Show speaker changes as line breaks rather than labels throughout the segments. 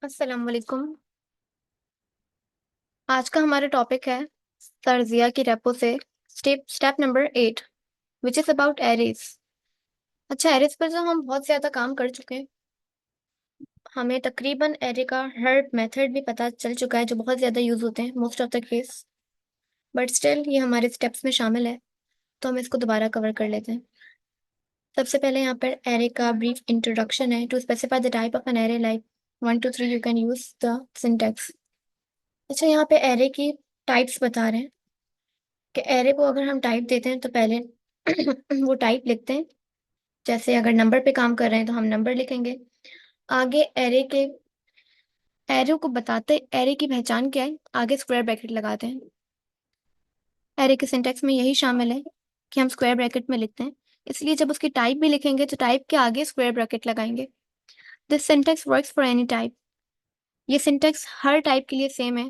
अस्सलाम वालेकुम। आज का हमारा टॉपिक है सरजिया की रेपो से step step number 8 which is about arrays. अच्छा, एरेज पर तो हम बहुत ज़्यादा काम कर चुके हैं। हमें तकरीबन एरे का हर मेथड भी पता चल चुका है जो बहुत ज़्यादा यूज़ होते हैं most of the case. But still ये हमारे स्टेप्स में शामिल है, तो हम इसको दोबारा कवर कर लेते हैं। सबसे पहले यहाँ पर एरे का ब्रीफ इंट्रोडक्शन है। To specify the type of an array like 1 2 3 you can use the syntax. अच्छा, यहाँ पे एरे की टाइप्स बता रहे हैं कि एरे को अगर हम टाइप देते हैं तो पहले वो टाइप लिखते हैं। जैसे अगर नंबर पे काम कर रहे हैं तो हम नंबर लिखेंगे। आगे एरे को बताते एरे की पहचान क्या है, आगे स्क्वायर ब्रैकेट लगाते हैं। एरे के सिंटेक्स में यही शामिल है कि हम स्क्वायर ब्रैकेट में लिखते हैं, इसलिए जब उसकी टाइप भी लिखेंगे तो टाइप के आगे स्क्वायर ब्रैकेट लगाएंगे। This syntax works for any type. ये सिंटेक्स हर टाइप के लिए सेम है।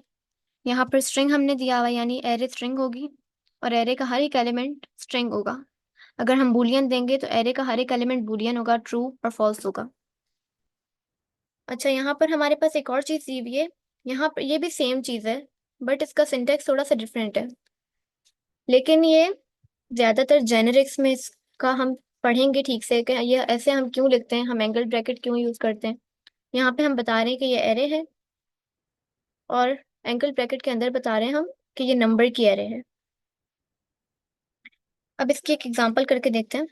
यहाँ पर स्ट्रिंग हमने दिया हुआ है, यानी एरे स्ट्रिंग होगी और एरे का हर एक एलिमेंट स्ट्रिंग होगा। अगर हम बूलियन देंगे तो एरे का हर एक एलिमेंट बूलियन होगा, ट्रू और फॉल्स होगा। अच्छा, यहाँ पर हमारे पास एक और चीज़ दी हुई है। यहाँ पर ये भी सेम चीज़ है, बट इसका सिंटेक्स थोड़ा सा डिफरेंट है। लेकिन ये ज़्यादातर जेनेरिक्स में इसका हम पढ़ेंगे ठीक से कि ये ऐसे हम क्यों लिखते हैं, हम एंगल ब्रैकेट क्यों यूज़ करते हैं। यहाँ पे हम बता रहे हैं कि ये एरे है और एंगल ब्रैकेट के अंदर बता रहे हैं हम कि ये नंबर की एरे है। अब इसकी एक एग्जांपल करके देखते हैं।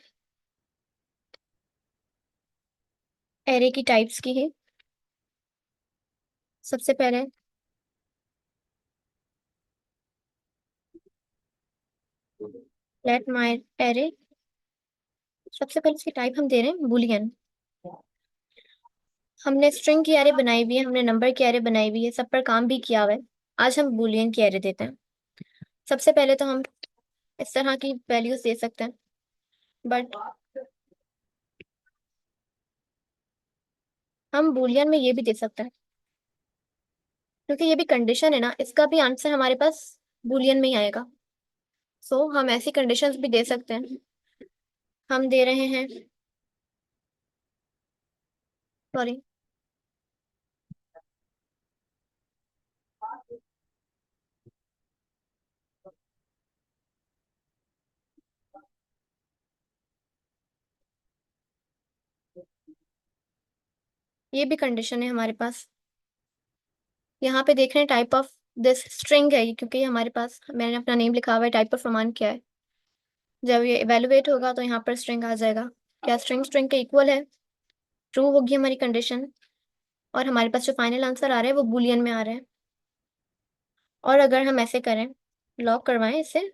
एरे की टाइप्स की है। सबसे पहले लेट माय एरे। सबसे पहले इसकी टाइप हम दे रहे हैं बुलियन। हमने स्ट्रिंग की एरे बनाई हुई है, हमने नंबर की एरे बनाई हुई है, सब पर काम भी किया हुआ है। आज हम बुलियन की एरे देते हैं। सबसे पहले तो हम इस तरह की वैल्यूज दे सकते हैं, बट हम बुलियन में ये भी दे सकते हैं, क्योंकि ये भी कंडीशन है ना, इसका भी आंसर हमारे पास बुलियन में ही आएगा। सो हम ऐसी कंडीशंस भी दे सकते हैं। हम दे रहे हैं, सॉरी, ये भी कंडीशन है हमारे पास। यहाँ पे देख रहे हैं टाइप ऑफ दिस स्ट्रिंग है ये, क्योंकि ये हमारे पास मैंने अपना नेम लिखा हुआ है, टाइप ऑफ मान क्या है। जब ये इवेलुएट होगा तो यहाँ पर स्ट्रिंग आ जाएगा। क्या स्ट्रिंग स्ट्रिंग के इक्वल है, ट्रू होगी हमारी कंडीशन। और हमारे पास जो फाइनल आंसर आ रहा है वो बुलियन में आ रहा है। और अगर हम ऐसे करें, लॉक करवाएं इसे।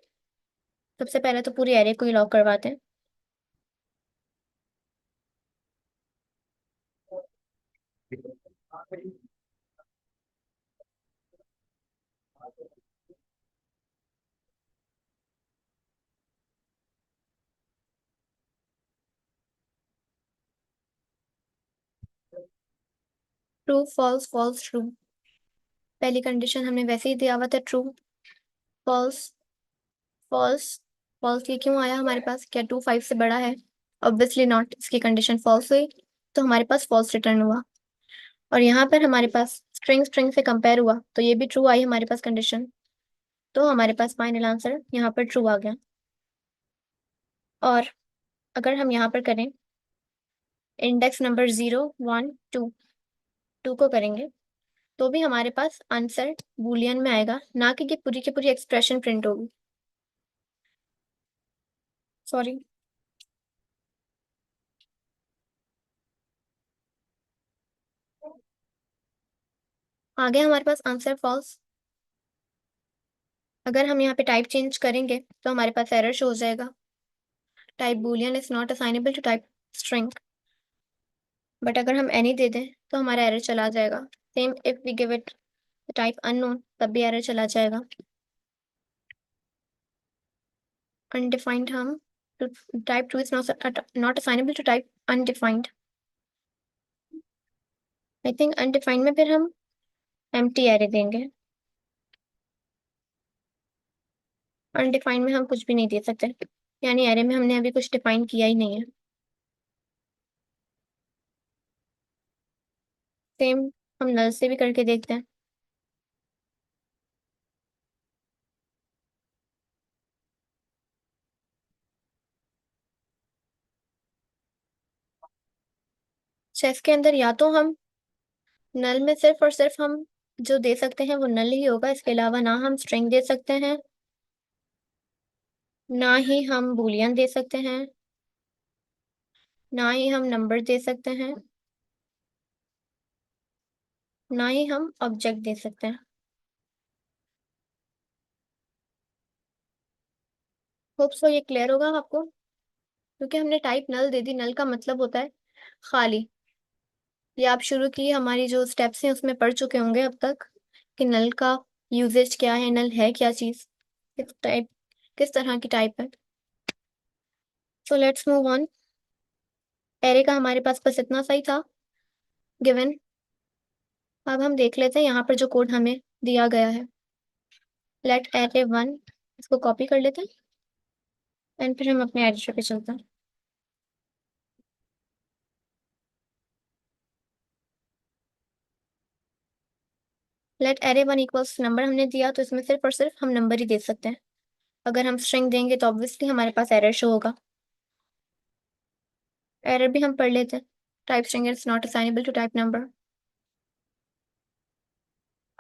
सबसे पहले तो पूरी एरे को ही लॉक करवाते हैं। True false false true. पहली कंडीशन हमने वैसे ही दिया हुआ था, ट्रू फॉल्स फॉल्स। फॉल्स ये क्यों आया हमारे पास, क्या 2 5 से बड़ा है? ऑब्वियसली नॉट, इसकी कंडीशन फॉल्स हुई तो हमारे पास फॉल्स रिटर्न हुआ। और यहाँ पर हमारे पास स्ट्रिंग स्ट्रिंग से कंपेयर हुआ तो ये भी ट्रू आई हमारे पास कंडीशन। तो हमारे पास फाइनल आंसर यहाँ पर ट्रू आ गया। और अगर हम यहाँ पर करें इंडेक्स नंबर 0 1 2, 2 को करेंगे तो भी हमारे पास आंसर बूलियन में आएगा, ना कि ये पूरी की पूरी एक्सप्रेशन प्रिंट होगी। सॉरी। आ गया हमारे पास आंसर फॉल्स। अगर हम यहाँ पे टाइप चेंज करेंगे तो हमारे पास एरर शो हो जाएगा, type boolean is not assignable to type string. But अगर हम एनी दे दें तो हमारा एरर चला जाएगा। Same if we give it type unknown, तब भी एरर चला जाएगा। अनडिफाइंड हम type to is not assignable to type undefined. I think undefined में फिर हम एम्प्टी एरे देंगे। अनडिफाइंड में हम कुछ भी नहीं दे सकते, यानी एरे में हमने अभी कुछ डिफाइन किया ही नहीं है। सेम हम नल से भी करके देखते हैं। चेस के अंदर या तो हम नल में सिर्फ और सिर्फ हम जो दे सकते हैं वो नल ही होगा, इसके अलावा ना हम स्ट्रिंग दे सकते हैं, ना ही हम बूलियन दे सकते हैं, ना ही हम नंबर दे सकते हैं, ना ही हम ऑब्जेक्ट दे सकते हैं। होप सो ये क्लियर होगा आपको, क्योंकि हमने टाइप नल दे दी। नल का मतलब होता है खाली। ये आप शुरू की हमारी जो स्टेप्स हैं उसमें पढ़ चुके होंगे अब तक कि नल का यूजेज क्या है, नल है क्या चीज, किस टाइप, किस तरह की टाइप है। So let's move on. Array का हमारे पास बस इतना सही था गिवन। अब हम देख लेते हैं यहाँ पर जो कोड हमें दिया गया है। लेट एरे वन, इसको कॉपी कर लेते हैं एंड फिर हम अपने एडिटर पे चलते हैं। Let array one equals number हमने दिया, तो इसमें सिर्फ और सिर्फ हम नंबर ही दे सकते हैं। अगर हम स्ट्रिंग देंगे तो ऑब्वियसली हमारे पास एरर शो होगा। एरर भी हम पढ़ लेते हैं। Type string is not assignable to type number.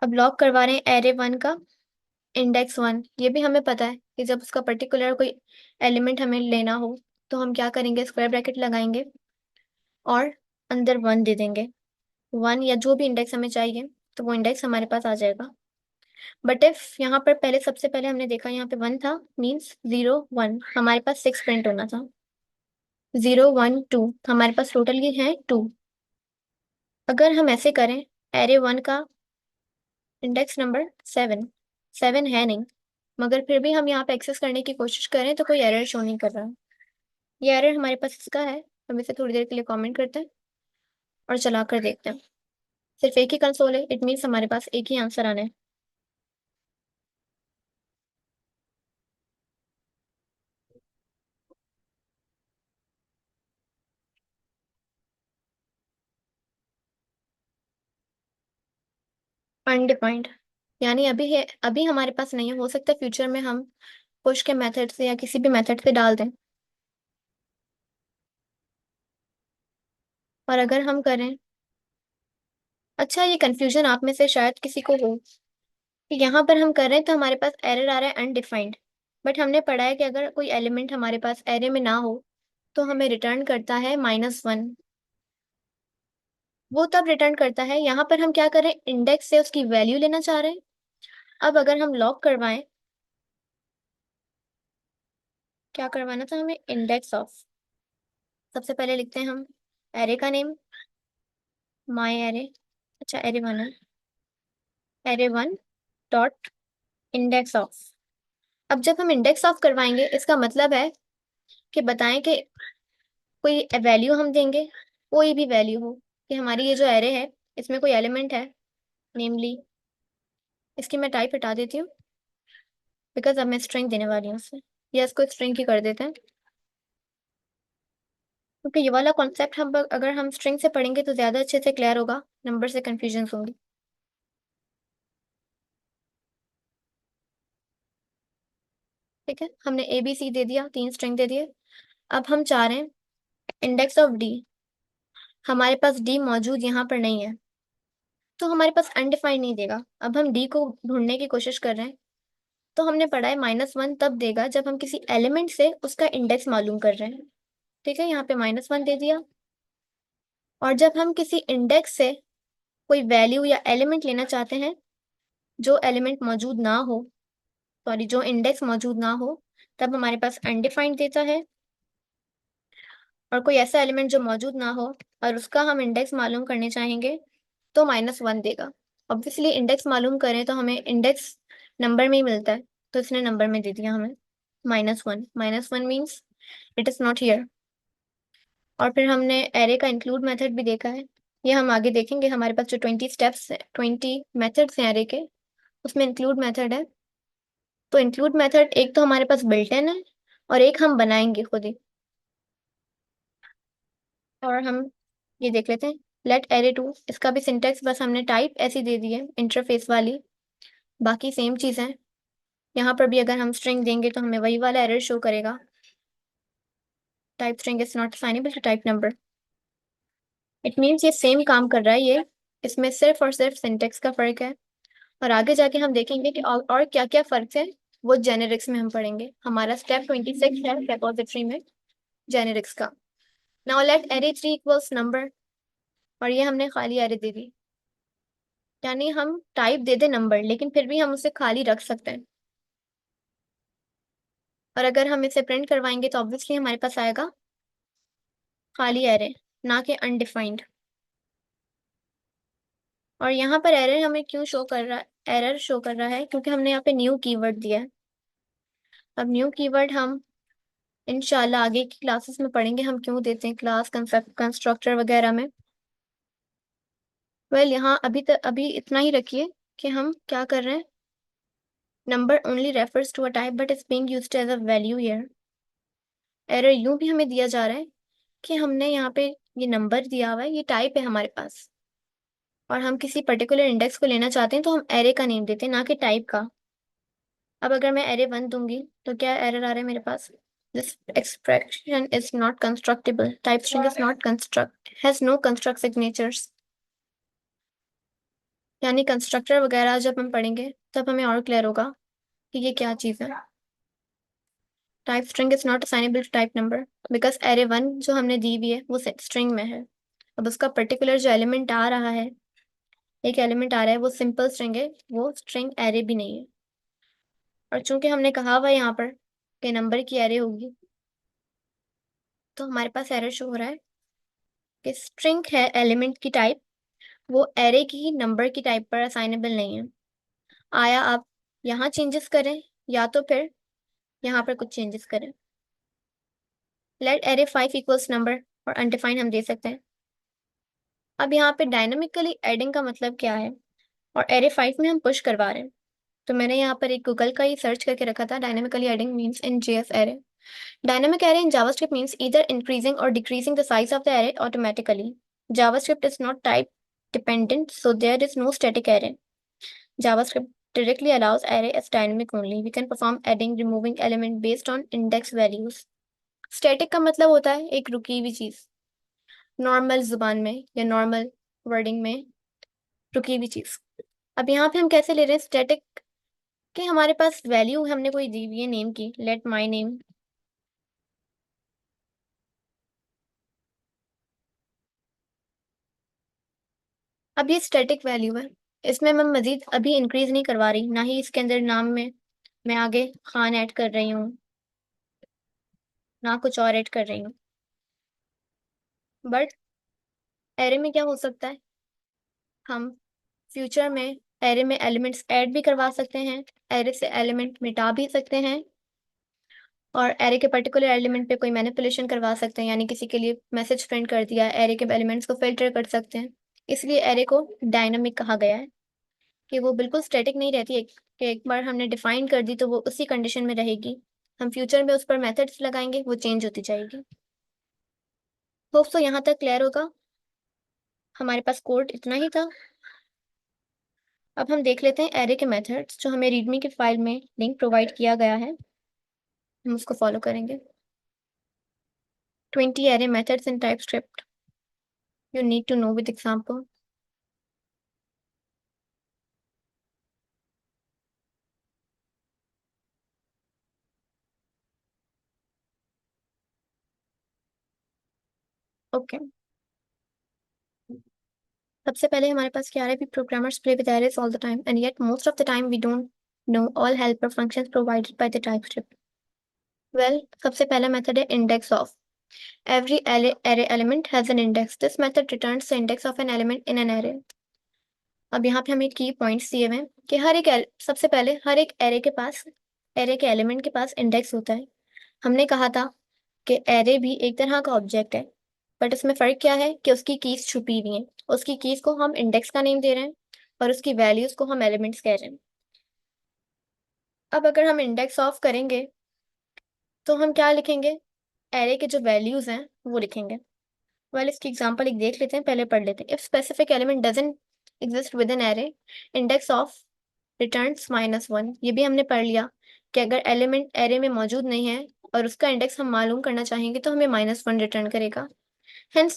अब लॉक करवा रहे हैं एरे वन का इंडेक्स वन। ये भी हमें पता है कि जब उसका पर्टिकुलर कोई एलिमेंट हमें लेना हो तो हम क्या करेंगे, स्क्वायर ब्रैकेट लगाएंगे और अंदर वन दे देंगे। वन या जो भी इंडेक्स हमें चाहिए तो वो इंडेक्स हमारे पास आ जाएगा। बट इफ यहाँ पर पहले, सबसे पहले हमने देखा यहाँ पे वन था, मीन्स जीरो वन, हमारे पास सिक्स प्रिंट होना था। जीरो वन टू, हमारे पास टोटल ये है टू। अगर हम ऐसे करें, एरे वन का इंडेक्स नंबर सेवन, सेवन है नहीं, मगर फिर भी हम यहाँ पे एक्सेस करने की कोशिश करें तो कोई एरर शो नहीं कर रहा। ये एरर हमारे पास इसका है। हम इसे थोड़ी देर के लिए कमेंट करते हैं और चला कर देखते हैं। सिर्फ एक ही कंसोल है, इट मीन्स हमारे पास एक ही आंसर आना है। अनडिफाइंड, यानी अभी है, अभी हमारे पास नहीं है। हो सकता है फ्यूचर में हम पुश के मेथड से या किसी भी मेथड से डाल दें। और अगर हम करें, अच्छा ये कंफ्यूजन आप में से शायद किसी को हो कि यहाँ पर हम कर रहे हैं तो हमारे पास एरर आ रहा है अनडिफाइंड। बट हमने पढ़ा है कि अगर कोई एलिमेंट हमारे पास एरे में ना हो तो हमें रिटर्न करता है माइनस वन। वो तब रिटर्न करता है, यहाँ पर हम क्या करें, इंडेक्स से उसकी वैल्यू लेना चाह रहे हैं। अब अगर हम लॉक करवाएं, क्या करवाना था हमें, इंडेक्स ऑफ, सबसे पहले लिखते हैं हम एरे का नेम, माई एरे, अच्छा एरे वन है, array one dot index of. अब जब हम इंडेक्स ऑफ करवाएंगे इसका मतलब है कि बताएं कि कोई वैल्यू हम देंगे, कोई भी वैल्यू हो, कि हमारी ये जो एरे है इसमें कोई एलिमेंट है, नेमली, इसकी मैं टाइप हटा देती हूँ बिकॉज अब मैं स्ट्रिंग देने वाली हूँ उससे, या इसको स्ट्रिंग ही कर देते हैं, क्योंकि ये वाला कॉन्सेप्ट हम अगर हम स्ट्रिंग से पढ़ेंगे तो ज़्यादा अच्छे से क्लियर होगा, नंबर से कन्फ्यूजन होंगी। ठीक है, हमने ए बी सी दे दिया, तीन स्ट्रिंग दे दिए। अब हम चाह रहे हैं इंडेक्स ऑफ डी, हमारे पास डी मौजूद यहाँ पर नहीं है तो हमारे पास अनडिफाइंड नहीं देगा। अब हम डी को ढूंढने की कोशिश कर रहे हैं, तो हमने पढ़ा है माइनस वन तब देगा जब हम किसी एलिमेंट से उसका इंडेक्स मालूम कर रहे हैं। ठीक है, यहाँ पे माइनस वन दे दिया। और जब हम किसी इंडेक्स से कोई वैल्यू या एलिमेंट लेना चाहते हैं जो एलिमेंट मौजूद ना हो, सॉरी जो इंडेक्स मौजूद ना हो, तब हमारे पास अनडिफाइंड देता है। और कोई ऐसा एलिमेंट जो मौजूद ना हो और उसका हम इंडेक्स मालूम करने चाहेंगे तो माइनस वन देगा। ऑब्वियसली इंडेक्स मालूम करें तो हमें इंडेक्स नंबर में ही मिलता है, तो इसने नंबर में दे दिया हमें minus one. Minus one means it is not here. और फिर हमने एरे का इंक्लूड मेथड भी देखा है, ये हम आगे देखेंगे। हमारे पास जो 20 स्टेप्स है, 20 मेथड्स हैं एरे के, उसमें इंक्लूड मेथड है। तो इंक्लूड मेथड एक तो हमारे पास बिल्ट इन है और एक हम बनाएंगे खुद ही। और हम ये देख लेते हैं। लेट एरे टू, इसका भी सिंटेक्स बस हमने टाइप ऐसी दे दी है इंटरफेस वाली, बाकी सेम चीज़ है। यहाँ पर भी अगर हम स्ट्रिंग देंगे तो हमें वही वाला एरर शो करेगा, type string is not assignable to type number. It means ये सेम काम कर रहा है ये, इसमें सिर्फ और सिर्फ सिंटेक्स का फर्क है। और आगे जाके हम देखेंगे कि और क्या क्या फर्क है, वो जेनेरिक्स में हम पढ़ेंगे। हमारा स्टेप 26 है रेपॉजिटरी में जेनेरिक्स का। Now let array 3 equals number, और ये हमने खाली एरे दे दी, यानी हम टाइप दे दे नंबर लेकिन फिर भी हम उसे खाली रख सकते हैं। और अगर हम इसे प्रिंट करवाएंगे तो ऑब्वियसली हमारे पास आएगा खाली एरे, ना कि अनडिफाइंड। और यहाँ पर एरर हमें क्यों शो कर रहा है, एरर शो कर रहा है क्योंकि हमने यहाँ पे न्यू कीवर्ड दिया है। अब न्यू कीवर्ड हम इंशाल्लाह आगे की क्लासेस में पढ़ेंगे हम क्यों देते हैं, क्लास कंसेप्ट कंस्ट्रक्टर वगैरह में। वेल यहाँ अभी इतना ही रखिए कि हम क्या कर रहे हैं, number only refers to a type but is being used as a value here. Error यूं भी हमें दिया जा रहा है कि हमने यहाँ पे ये नंबर दिया हुआ है, ये टाइप है हमारे पास, और हम किसी पर्टिकुलर इंडेक्स को लेना चाहते हैं तो हम एरे का नेम देते हैं ना कि टाइप का। अब अगर मैं एरे 1 दूंगी तो क्या एरर आ रहा है मेरे पास, this expression is not constructable, type string is not construct, has no construct signatures. यानी कंस्ट्रक्टर वगैरह जब हम पढ़ेंगे तब हमें और क्लियर होगा कि ये क्या चीज़ है। Type string is not assignable to type number because array 1 जो हमने दी हुई है वो स्ट्रिंग में है। अब उसका पर्टिकुलर जो एलिमेंट आ रहा है, एक एलिमेंट आ रहा है, वो सिंपल स्ट्रिंग है, वो स्ट्रिंग एरे भी नहीं है। और चूंकि हमने कहा हुआ है यहाँ पर कि नंबर की एरे होगी, तो हमारे पास एरर शो हो रहा है कि स्ट्रिंग है एलिमेंट की टाइप, वो एरे की नंबर की टाइप पर असाइनेबल नहीं है। आया आप यहाँ चेंजेस करें या तो फिर यहाँ पर कुछ चेंजेस करें। लेट एरे 5 इक्वल्स नंबर और अनडिफाइंड हम दे सकते हैं। अब यहाँ पे डायनामिकली एडिंग का मतलब क्या है, और एरे 5 में हम पुश करवा रहे हैं। तो मैंने यहाँ पर एक गूगल का ही सर्च करके रखा था, dynamically adding means in JS array. Dynamic array in JavaScript means either increasing or decreasing the size of the array automatically. JavaScript is not type dependent, so there is no static array. JavaScript directly allows array as dynamic only. We can perform adding, removing element based on index values. Static का मतलब होता है एक रुकी हुई चीज, normal जुबान में या नॉर्मल वर्डिंग में रुकी हुई चीज। अब यहाँ पे हम कैसे ले रहे हैं स्टैटिक, कि हमारे पास वैल्यू हमने कोई दी हुई है नेम की, लेट माई नेम। अब ये स्टैटिक वैल्यू है, इसमें मैं मजीद अभी इंक्रीज नहीं करवा रही, ना ही इसके अंदर नाम में मैं आगे खान ऐड कर रही हूँ, ना कुछ और ऐड कर रही हूँ। बट एरे में क्या हो सकता है, हम फ्यूचर में एरे में एलिमेंट्स ऐड भी करवा सकते हैं, एरे से एलिमेंट मिटा भी सकते हैं, और एरे के पर्टिकुलर एलिमेंट पे कोई मैनिपुलेशन करवा सकते हैं, यानी किसी के लिए मैसेज प्रिंट कर दिया, एरे के एलिमेंट्स को फिल्टर कर सकते हैं। इसलिए एरे को डायनामिक कहा गया है, कि वो बिल्कुल स्टैटिक नहीं रहती है कि एक बार हमने डिफाइन कर दी तो वो उसी कंडीशन में रहेगी, हम फ्यूचर में उस पर मेथड्स लगाएंगे, वो चेंज होती जाएगी। होप तो यहाँ तक क्लियर होगा। हमारे पास कोड इतना ही था। अब हम देख लेते हैं एरे के मेथड्स, जो हमें रीडमी की फाइल में लिंक प्रोवाइड किया गया है, हम उसको फॉलो करेंगे। 20 array methods in TypeScript, you need to know with example. Okay, सबसे पहले हमारे पास क्या है, भी programmers play with arrays all the time and yet most of the time we don't know all helper functions provided by the TypeScript. Well, सबसे पहला method है index of. Every array element has an index. This method returns the index of an element in an array. अब यहाँ पे हमें की points दिए हुए हैं कि सबसे पहले हर एक एरे के पास, एरे के एलिमेंट के पास इंडेक्स होता है। हमने कहा था कि एरे भी एक तरह का ऑब्जेक्ट है, बट इसमें फ़र्क क्या है कि उसकी कीज छुपी हुई हैं, उसकी कीज को हम इंडेक्स का नेम दे रहे हैं और उसकी वैल्यूज को हम एलिमेंट्स कह रहे हैं। अब अगर हम इंडेक्स ऑफ करेंगे तो हम क्या लिखेंगे, एरे के जो वैल्यूज हैं वो लिखेंगे। वेल इसकी एग्जांपल एक देख लेते हैं, पहले पढ़ लेते हैं। If specific element doesn't exist with an array, index of returns -1। ये भी हमने पढ़ लिया कि अगर एलिमेंट एरे में मौजूद नहीं है और उसका इंडेक्स हम मालूम करना चाहेंगे तो हमें -1 रिटर्न करेगा। Hence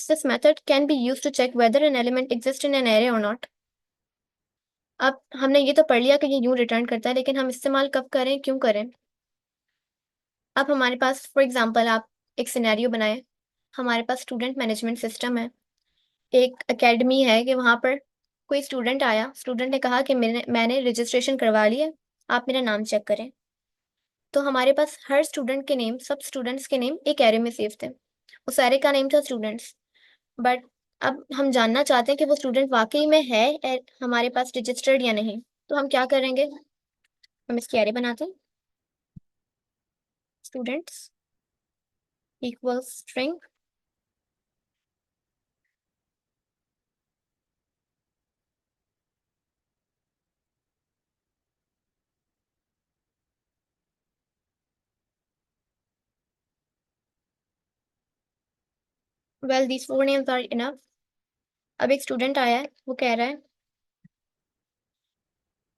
this method can be used to check whether an element exists in an array or not। अब हमने ये तो पढ़ लिया कि ये यूं रिटर्न करता है, लेकिन हम इस्तेमाल कब करें, क्यों करें। अब हमारे पास फॉर एग्जांपल आप एक सिनेरियो बनाए, हमारे पास स्टूडेंट मैनेजमेंट सिस्टम है, एक एकेडमी है कि वहाँ पर कोई स्टूडेंट आया, स्टूडेंट ने कहा कि मैंने रजिस्ट्रेशन करवा ली है, आप मेरा नाम चेक करें। तो हमारे पास हर स्टूडेंट के नेम, सब स्टूडेंट्स के नेम एक एरे में सेव थे। उस एरे का नेम था स्टूडेंट्स। बट अब हम जानना चाहते हैं कि वो स्टूडेंट वाकई में है हमारे पास रजिस्टर्ड या नहीं। तो हम क्या करेंगे, हम इसकी एरे बनाते हैं, students equals string, well these 4 names are enough. अब एक स्टूडेंट आया है, वो कह रहा है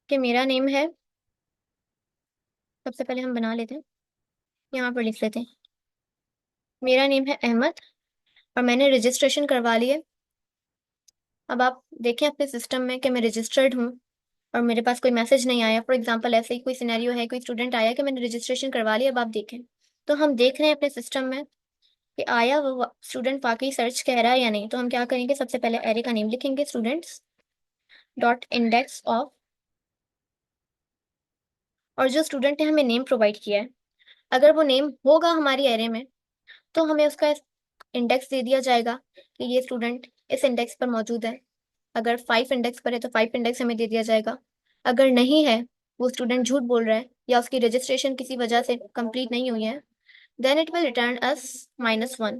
कि मेरा नेम है, सबसे पहले हम बना लेते हैं, यहाँ पर लिख लेते हैं मेरा नेम है अहमद और मैंने रजिस्ट्रेशन करवा ली है। अब आप देखें अपने सिस्टम में कि मैं रजिस्टर्ड हूँ और मेरे पास कोई मैसेज नहीं आया। फॉर एग्जांपल ऐसे ही कोई सिनेरियो है, कोई स्टूडेंट आया कि मैंने रजिस्ट्रेशन करवा लिया। अब आप देखें तो हम देख रहे हैं अपने सिस्टम में कि आया वो स्टूडेंट वाकई सर्च कह रहा है या नहीं। तो हम क्या करेंगे, सबसे पहले एरे का नेम लिखेंगे, स्टूडेंट्स डॉट इंडेक्स ऑफ, और जो स्टूडेंट ने हमें नेम प्रोवाइड किया है, अगर वो नेम होगा हमारी एरे में तो हमें उसका इंडेक्स दे दिया जाएगा कि ये स्टूडेंट इस इंडेक्स पर मौजूद है। अगर 5 इंडेक्स पर है तो 5 इंडेक्स हमें दे दिया जाएगा। अगर नहीं है, वो स्टूडेंट झूठ बोल रहा है या उसकी रजिस्ट्रेशन किसी वजह से कंप्लीट नहीं हुई है, देन इट विल रिटर्न अस -1।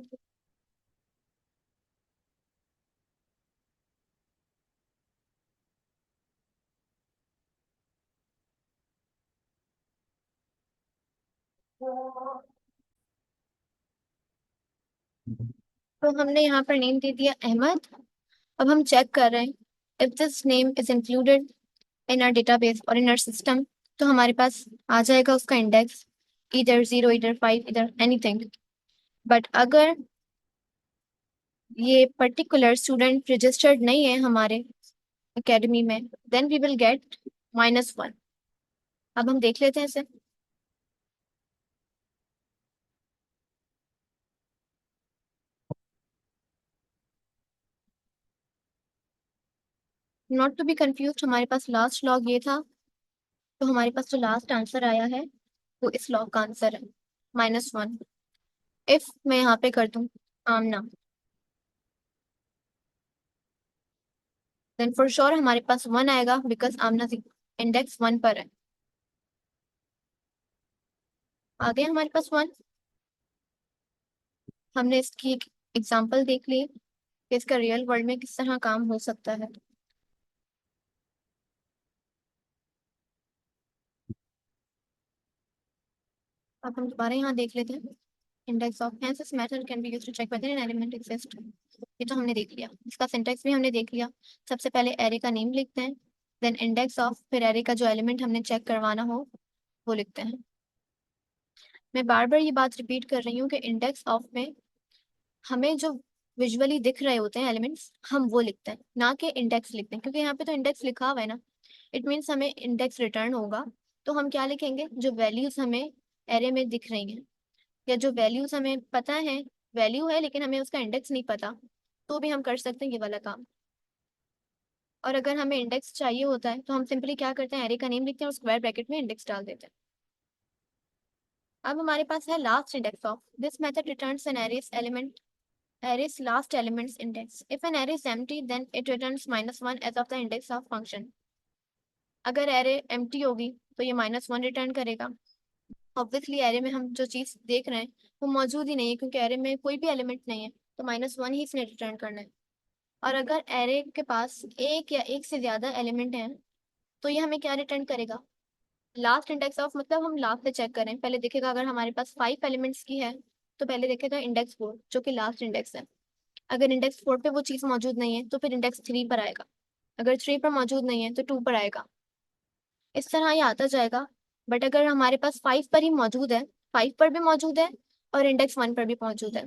तो हमने यहाँ पर नेम दे दिया अहमद। अब हम चेक कर रहे हैं if this name is included in our database और इन आवर सिस्टम, तो हमारे पास आ जाएगा उसका इंडेक्स, इधर 0, इधर 5, इधर एनीथिंग। बट अगर ये पर्टिकुलर स्टूडेंट रजिस्टर्ड नहीं है हमारे एकेडमी में, देन वी विल गेट -1। अब हम देख लेते हैं इसे। नॉट टू बी कंफ्यूज, हमारे पास लास्ट लॉग ये था, तो हमारे पास जो लास्ट आंसर आया है वो इस लॉग का आंसर है -1। इफ मैं यहाँ पे कर दूँ आमना, देन फॉर श्योर हमारे पास 1 आएगा बिकॉज आमना इंडेक्स 1 पर है। आ गया हमारे पास 1। हमने इसकी एक एग्जाम्पल देख ली कि इसका रियल वर्ल्ड में किस तरह काम हो सकता है। अब हम दोबारा यहाँ देख लेते हैं, index of, hence this method can be used to check whether an element exist. ये तो हमने देख लिया, इसका सिंटैक्स भी हमने देख लिया। सबसे पहले एरे का नेम लिखते हैं, देन इंडेक्स ऑफ, फिर एरे का जो एलिमेंट हमने चेक करवाना हो वो लिखते हैं। मैं बार बार ये बात रिपीट कर रही हूँ कि इंडेक्स ऑफ में हमें जो विजुअली दिख रहे होते हैं एलिमेंट्स, हम वो लिखते हैं, ना कि इंडेक्स लिखते हैं, क्योंकि यहाँ पे तो इंडेक्स लिखा हुआ है ना। इट मीन्स हमें इंडेक्स रिटर्न होगा। तो हम क्या लिखेंगे, जो वैल्यूज हमें एरे में दिख रही हैं या जो वैल्यूज हमें पता है, वैल्यू है लेकिन हमें उसका इंडेक्स नहीं पता, तो भी हम कर सकते हैं ये वाला काम। और अगर हमें इंडेक्स चाहिए होता है तो हम सिंपली क्या करते हैं, एरे का नेम लिखते हैं और स्क्वायर ब्रैकेट में इंडेक्स डाल देते हैं। अब हमारे पास है last index of, this method returns an array's element, array's last elements index. If an array is empty, then it returns -1 as of the index of function. अगर array empty होगी तो ये -1 रिटर्न करेगा। ऑब्वियसली array में हम जो चीज़ देख रहे हैं वो मौजूद ही नहीं है, क्योंकि array में कोई भी एलिमेंट नहीं है, तो -1 ही इसने रिटर्न करना है। और अगर array के पास एक या एक से ज़्यादा एलिमेंट हैं तो ये हमें क्या रिटर्न करेगा, लास्ट इंडेक्स ऑफ, मतलब हम लास्ट से चेक करें, पहले देखेगा अगर हमारे पास 5 एलिमेंट्स की है तो पहले देखेगा इंडेक्स 4 जो कि लास्ट इंडेक्स है। अगर इंडेक्स 4 पे वो चीज़ मौजूद नहीं है तो फिर इंडेक्स 3 पर आएगा। अगर 3 पर मौजूद नहीं है तो 2 पर आएगा। इस तरह ये आता जाएगा। बट अगर हमारे पास 5 पर ही मौजूद है, 5 पर भी मौजूद है और इंडेक्स 1 पर भी मौजूद है।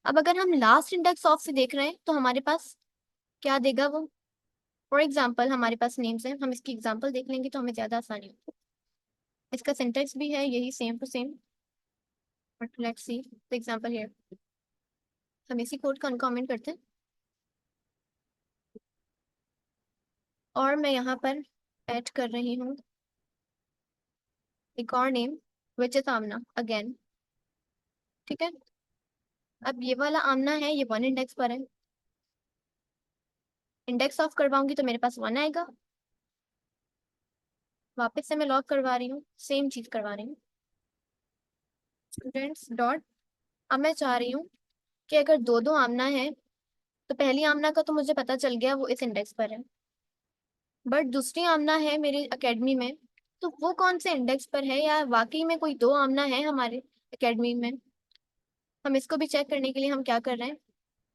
अब अगर हम लास्ट इंडेक्स ऑफ से देख रहे हैं तो हमारे पास क्या देगा वो। फॉर एग्जाम्पल हमारे पास नेम्स है, हम इसकी एग्जाम्पल देख लेंगे तो हमें ज़्यादा आसानी होगी। इसका सिंटेक्स भी है यही same to same, but let's see the example here. हम इसी कोड का अनकॉमेंट करते हैं और मैं यहाँ पर ऐड कर रही हूँ एक और name which is Amna again. ठीक है, अब ये वाला आमना है, ये 1 इंडेक्स पर है। इंडेक्स ऑफ करवाऊंगी तो मेरे पास 1 आएगा। वापस से मैं लॉग करवा रही हूँ, सेम चीज करवा रही हूँ, स्टूडेंट्स डॉट। अब मैं चाह रही हूँ कि अगर दो दो आमना है तो पहली आमना का तो मुझे पता चल गया वो इस इंडेक्स पर है, बट दूसरी आमना है मेरे एकेडमी में, तो वो कौन से इंडेक्स पर है या वाकई में कोई दो आमना है हमारे एकेडमी में। हम इसको भी चेक करने के लिए हम क्या कर रहे हैं,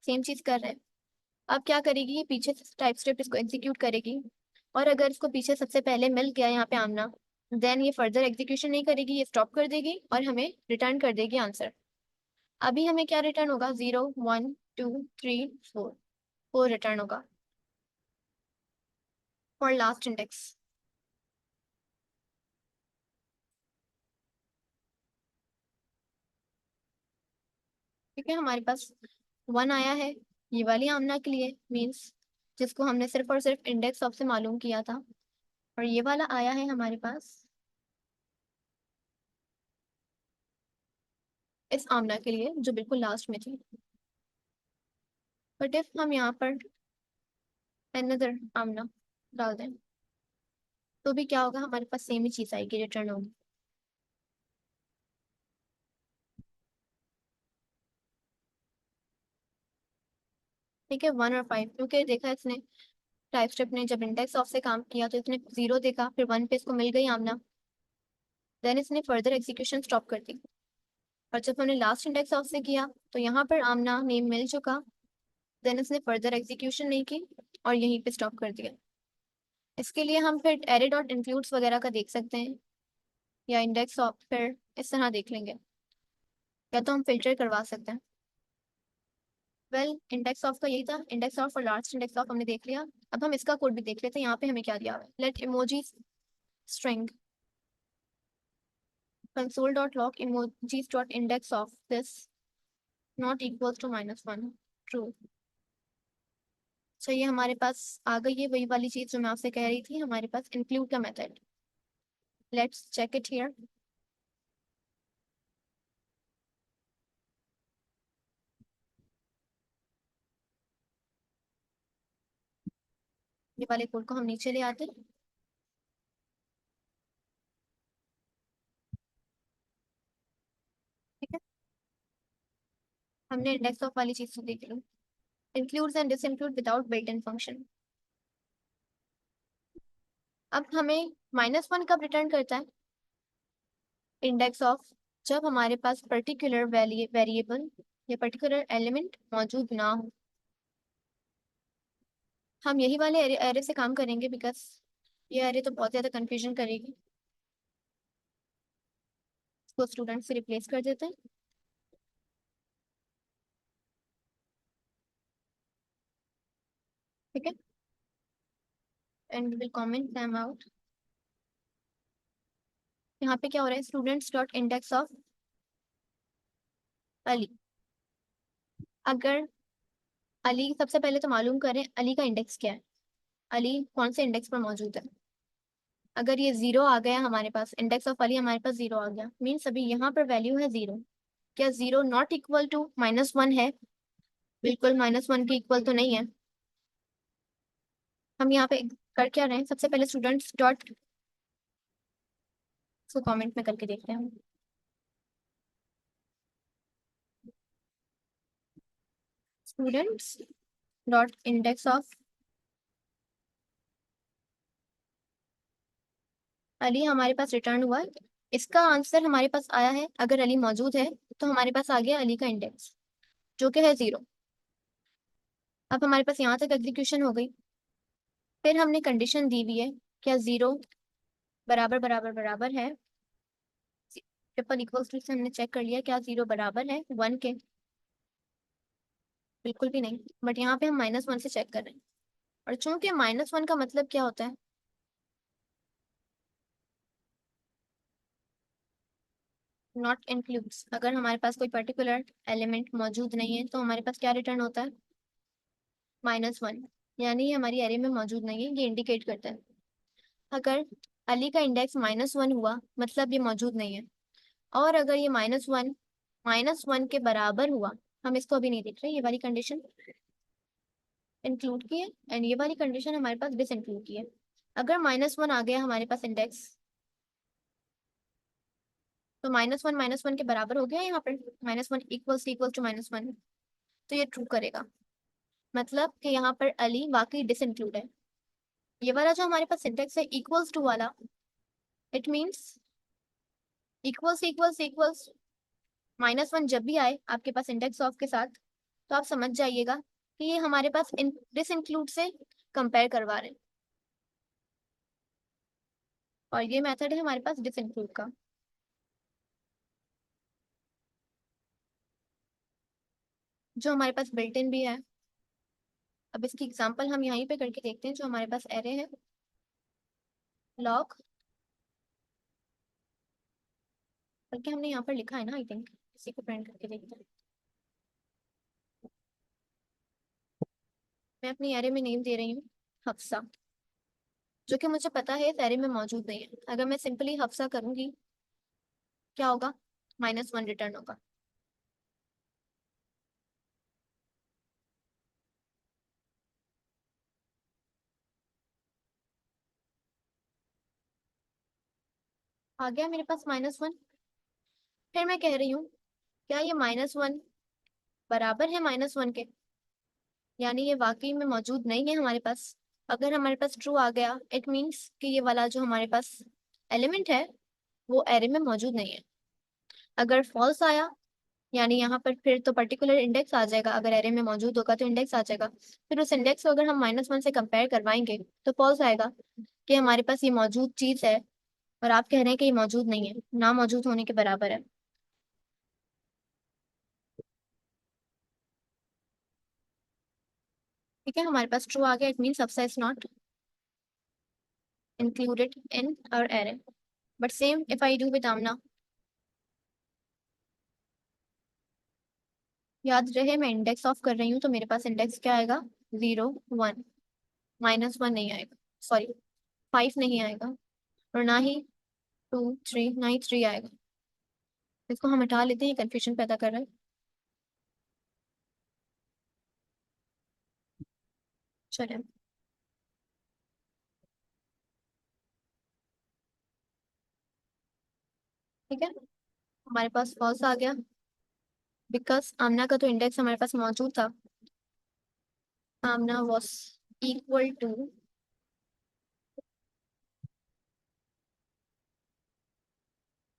सेम चीज कर रहे हैं। अब क्या करेगी ये, पीछे टाइप स्क्रिप्ट इसको एग्जीक्यूट करेगी और अगर इसको पीछे सबसे पहले मिल गया यहाँ पे आमना, देन ये फर्दर एग्जीक्यूशन नहीं करेगी, ये स्टॉप कर देगी और हमें रिटर्न कर देगी आंसर। अभी हमें क्या रिटर्न होगा, 0 1 2 3 4, 4 रिटर्न होगा फॉर लास्ट इंडेक्स। ठीक है, हमारे पास 1 आया है ये वाली आमना के लिए, मीन्स जिसको हमने सिर्फ और सिर्फ इंडेक्स ऑफ से मालूम किया था। और ये वाला आया है हमारे पास इस आमना के लिए जो बिल्कुल लास्ट में थी। बट इफ हम यहाँ पर अनदर आमना डाल दें तो भी क्या होगा, हमारे पास सेम ही चीज आएगी, रिटर्न होगी। ठीक है, 1 और 5, क्योंकि देखा इसने टाइप स्क्रिप्ट ने जब इंडेक्स ऑफ से काम किया तो इसने 0 देखा, फिर 1 पे इसको मिल गई आमना, देन इसने फर्दर एग्जीक्यूशन स्टॉप कर दी। और जब हमने लास्ट इंडेक्स ऑफ से किया तो यहाँ पर आमना नेम मिल चुका, देन इसने फर्दर एग्जीक्यूशन नहीं की और यहीं पे स्टॉप कर दिया। इसके लिए हम फिर एरे डॉट इंक्लूड्स वगैरह का देख सकते हैं या इंडेक्स ऑफ फिर इस तरह देख लेंगे, या तो हम फिल्टर करवा सकते हैं। वेल इंडेक्स ऑफ का यही था, इंडेक्स ऑफ और लास्ट इंडेक्स ऑफ हमने देख लिया। अब हम इसका कोड भी देख लेते हैं, यहाँ पे हमें क्या दिया हुआ है, let emoji string console.log emojis dot index of this not equals to -1 true. तो ये हमारे पास आ गई है वही वाली चीज जो मैं आपसे कह रही थी, हमारे पास इंक्लूड का method. Let's check it here. ये वाले कोड को हम नीचे ले आते हैं। ठीक है, हमने इंडेक्स ऑफ वाली चीज तो देख ली, includes and disinclude without built in function. अब हमें -1 कब रिटर्न करता है, इंडेक्स ऑफ जब हमारे पास पर्टिकुलर वेरिएबल या पर्टिकुलर एलिमेंट मौजूद ना हो। हम यही वाले एरे से काम करेंगे बिकॉज ये एरे तो बहुत ज़्यादा कंफ्यूजन करेगी। इसको स्टूडेंट से रिप्लेस कर देते हैं। ठीक है, and we will comment them out. यहाँ पे क्या हो रहा है, students dot index of Ali. अगर अली सबसे पहले तो मालूम करें अली का इंडेक्स क्या है, अली कौन से इंडेक्स पर मौजूद है। अगर ये 0 आ गया हमारे पास, इंडेक्स ऑफ अली हमारे पास 0 आ गया, मीन्स अभी यहाँ पर वैल्यू है 0। क्या 0 नॉट इक्वल टू -1 है, बिल्कुल -1 के इक्वल तो नहीं है। हम यहाँ पे कर क्या रहे हैं, सबसे पहले स्टूडेंट्स डॉट, इसको कमेंट में करके देखते हैं। Students dot index of Ali हमारे पास रिटर्न हुआ है इसका आंसर हमारे पास आया है, अगर अली मौजूद है तो हमारे पास आ गया अली का इंडेक्स जो कि है 0। अब हमारे पास यहाँ तक एग्जीक्यूशन हो गई। फिर हमने कंडीशन दी हुई है, क्या 0 बराबर बराबर बराबर है ट्रिपल इक्वल्स टू से हमने चेक कर लिया क्या 0 बराबर है 1 के। बिल्कुल भी नहीं, बट यहाँ पे हम -1 से चेक कर रहे हैं। और चूंकि -1 का मतलब क्या होता है, नॉट इंक्लूड्स। अगर हमारे पास कोई पर्टिकुलर एलिमेंट मौजूद नहीं है तो हमारे पास क्या रिटर्न होता है, -1। यानी ये हमारी एरे में मौजूद नहीं है, ये इंडिकेट करता है। अगर अली का इंडेक्स -1 हुआ मतलब ये मौजूद नहीं है। और अगर ये -1 के बराबर हुआ, हम इसको अभी नहीं देख रहे, ये वाली कंडीशन इंक्लूड की है एंड ये वाली कंडीशन हमारे पास डिस इंक्लूड की है। अगर -1 आ गया हमारे पास इंडेक्स, तो -1 के बराबर हो गया यहाँ पर, -1 इक्वल्स टू -1, तो ये ट्रू करेगा। मतलब कि यहाँ पर अली वाकई डिस इंक्लूड है। ये वाला जो हमारे पास सिंटेक्स है इक्वल्स टू वाला, इट मीन्स इक्वल्स -1 जब भी आए आपके पास इंडेक्स ऑफ के साथ, तो आप समझ जाइएगा कि ये हमारे पास डिस इंक्लूड से कंपेयर करवा रहे हैं। और ये मेथड है हमारे पास डिस इंक्लूड का। जो हमारे पास बिल्ट इन भी है। अब इसकी एग्जांपल हम यहीं पे करके देखते हैं। जो हमारे पास एरे है लॉग, बल्कि हमने यहाँ पर लिखा है ना, आई थिंक इसी को प्रिंट करके देखते हैं। मैं अपनी एरे में नेम दे रही हूँ हफ्सा, जो कि मुझे पता है इस एरे में मौजूद नहीं है। अगर मैं सिंपली हफ्सा करूंगी क्या होगा, -1 रिटर्न होगा। आ गया मेरे पास -1। फिर मैं कह रही हूँ क्या ये -1 बराबर है -1 के, यानी ये वाकई में मौजूद नहीं है हमारे पास। अगर हमारे पास ट्रू आ गया इट मीन्स कि ये वाला जो हमारे पास एलिमेंट है वो एरे में मौजूद नहीं है। अगर फॉल्स आया यानी यहाँ पर फिर तो पर्टिकुलर इंडेक्स आ जाएगा, अगर एरे में मौजूद होगा तो इंडेक्स आ जाएगा। फिर उस इंडेक्स को अगर हम -1 से कंपेयर करवाएंगे तो फॉल्स आएगा कि हमारे पास ये मौजूद चीज़ है और आप कह रहे हैं कि ये मौजूद नहीं है, ना मौजूद होने के बराबर है। ठीक है, हमारे पास ट्रू आ गया, इट मीन सबसा is not included in our array. But same if I do with Amna, याद रहे मैं इंडेक्स ऑफ कर रही हूँ तो मेरे पास इंडेक्स क्या आएगा, 0 1, -1 नहीं आएगा, सॉरी 5 नहीं आएगा, और ना ही 2 3, ना ही 3 आएगा। इसको हम हटा लेते हैं, कंफ्यूजन पैदा कर रहा है। चलिए, ठीक है, हमारे पास फॉल्स आ गया बिकॉज आमना का तो इंडेक्स हमारे पास मौजूद था। आमना वॉज इक्वल टू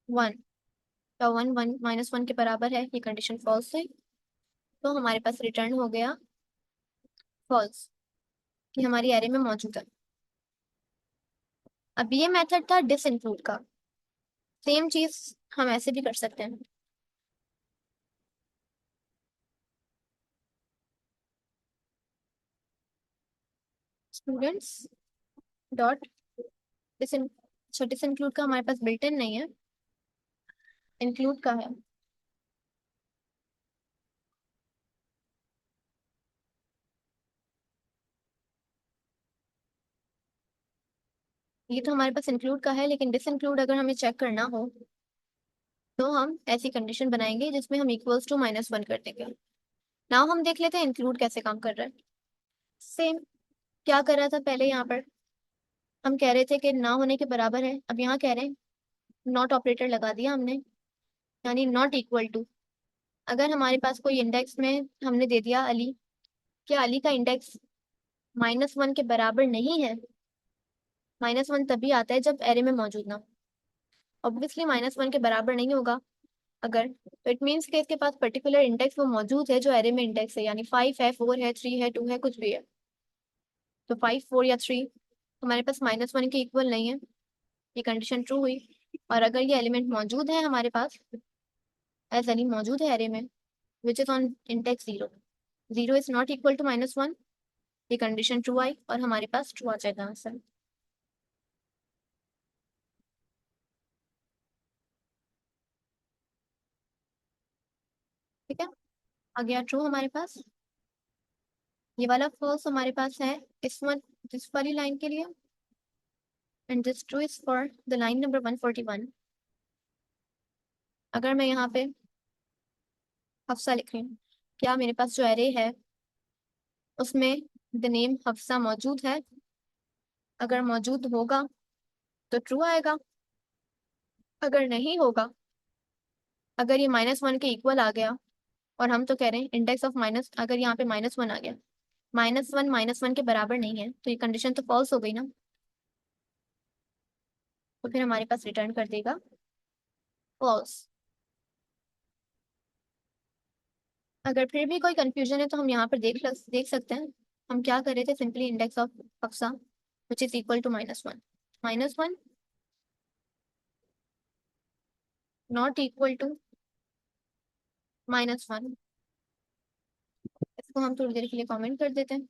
1, तो 1 -1 के बराबर है, ये कंडीशन फॉल्स है, तो हमारे पास रिटर्न हो गया फॉल्स कि हमारी एरे में मौजूद है। अब ये मेथड था डिस इंक्लूड का। सेम चीज हम ऐसे भी कर सकते हैं, students dot this this include का हमारे पास बिल्ट इन नहीं है, इंक्लूड का है। ये तो हमारे पास इंक्लूड का है, लेकिन डिस इंक्लूड अगर हमें चेक करना हो तो हम ऐसी कंडीशन बनाएंगे जिसमें हम इक्वल्स टू -1 कर देंगे। नाउ हम देख लेते हैं इंक्लूड कैसे काम कर रहा है। सेम क्या कर रहा था पहले, यहाँ पर हम कह रहे थे कि ना होने के बराबर है, अब यहाँ कह रहे हैं नॉट ऑपरेटर लगा दिया हमने, यानी नॉट इक्वल टू। अगर हमारे पास कोई इंडेक्स में हमने दे दिया अली, क्या अली का इंडेक्स -1 के बराबर नहीं है, -1 तभी आता है जब एरे में मौजूद ना हो। ऑब्वियसली -1 के बराबर नहीं होगा अगर, तो इट मीन्स कि इसके पास पर्टिकुलर इंडेक्स वो मौजूद है जो एरे में इंडेक्स है, यानी 5 है, 4 है, 3 है, 2 है, कुछ भी है। तो 5, 4 या 3 हमारे पास -1 के इक्वल नहीं है, ये कंडीशन ट्रू हुई। और अगर ये एलिमेंट मौजूद है हमारे पास, एज एनी मौजूद है एरे में which is on index 0, 0 is not equal to -1, ये कंडीशन ट्रू आई और हमारे पास ट्रू आ जाएगा आंसर। ठीक है, आ गया ट्रू हमारे पास। ये वाला फॉल्स हमारे पास है इस वन, दिस वाली लाइन के लिए, and this true is for the line number 141। अगर मैं यहाँ पे हफ्सा लिख रही हूँ, क्या मेरे पास जो एरे है उसमें द नेम हफ्सा मौजूद है? अगर मौजूद होगा तो ट्रू आएगा, अगर नहीं होगा, अगर ये -1 के इक्वल आ गया, और हम तो कह रहे हैं इंडेक्स ऑफ माइनस, अगर यहाँ पे -1 आ गया, -1 के बराबर नहीं है, तो ये कंडीशन तो फॉल्स हो गई ना, तो फिर हमारे पास रिटर्न कर देगा फॉल्स। अगर फिर भी कोई कंफ्यूजन है तो हम यहाँ पर देख सकते हैं हम क्या कर रहे थे, simply index of Hafsa which is equal to -1, -1 not equal to -1। इसको हम थोड़ी देर के लिए कमेंट कर देते हैं।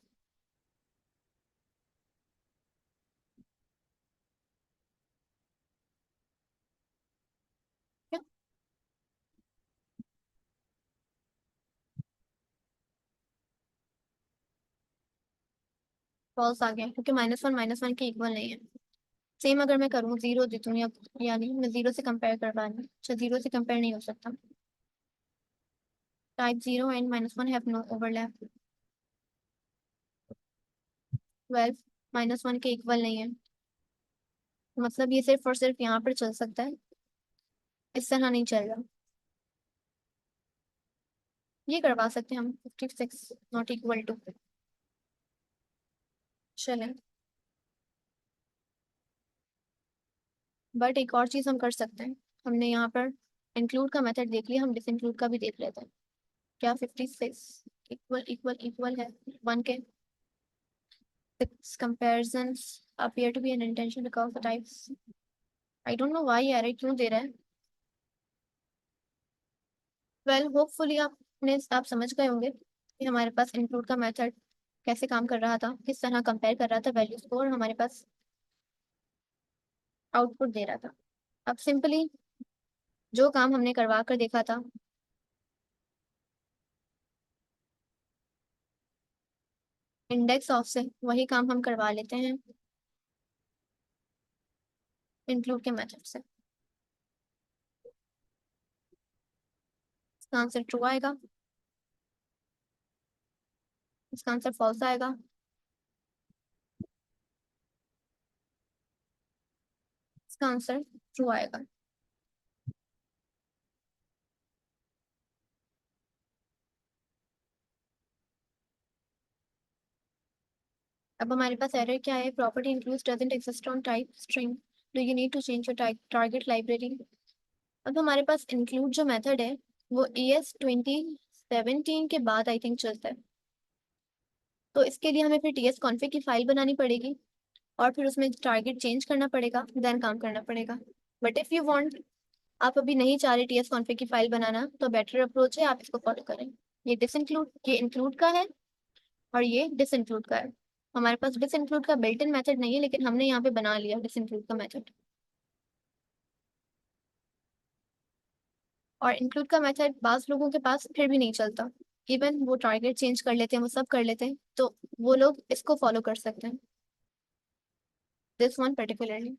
फॉल्स आ गया क्योंकि -1 के इक्वल नहीं है। सेम अगर मैं करूँ, जीरो दे दूँ, या यानी मैं जीरो से कंपेयर करवा रही हूँ, अच्छा जीरो से कंपेयर नहीं हो सकता, type 0 and -1 have no overlap, 12 -1 के इक्वल नहीं है, मतलब ये सिर्फ और सिर्फ यहाँ पर चल सकता है, इस तरह नहीं चलेगा। ये करवा सकते हैं हम, 56 नॉट इक्वल टू, चलें। बट एक और चीज़ हम कर सकते हैं, हमने यहाँ पर इंक्लूड का मेथड देख लिया, हम डिसइंक्लूड का भी देख लेते हैं। क्या 56 इक्वल इक्वल इक्वल है 1 के? Six comparisons appear to be an intention because the types, I don't know why error क्यों दे रहा है। वेल होपफुली आप समझ गए होंगे कि हमारे पास इंक्लूड का मेथड कैसे काम कर रहा था, किस तरह कंपेयर कर रहा था वैल्यूज को, और हमारे पास आउटपुट दे रहा था। अब सिंपली जो काम हमने करवा कर देखा था, इंडेक्स ऑफ से, वही काम हम करवा लेते हैं इंक्लूड के मेथड से। इसका आंसर ट्रू आएगा, इसका आंसर फॉल्स आएगा। इसका आंसर ट्रू आएगा। अब हमारे पास एरर क्या है, property includes doesn't exist on type string, do you need to change your type target library. अब हमारे पास इंक्लूड जो मेथड है वो ES 2017 के बाद आई थिंक चलता है, तो इसके लिए हमें फिर TS कॉन्फ़िग की फाइल बनानी पड़ेगी और फिर उसमें टारगेट चेंज करना पड़ेगा, देन काम करना पड़ेगा। बट इफ़ यू वांट, आप अभी नहीं चाह रहे TS कॉन्फ़िग की फाइल बनाना, तो बेटर अप्रोच है आप इसको फॉलो करें। ये डिसइंक्लूड, ये इंक्लूड का है और ये डिसइंक्लूड का है। हमारे पास डिसइंक्लूड का बिल्ट इन मेथड नहीं है, लेकिन हमने यहाँ पे बना लिया डिसइंक्लूड का मेथड। और इंक्लूड का मेथड बाज लोगों के पास फिर भी नहीं चलता, इवन वो टारगेट चेंज कर लेते हैं, वो सब कर लेते हैं, तो वो लोग इसको फॉलो कर सकते हैं, दिस वन पर्टिकुलरली।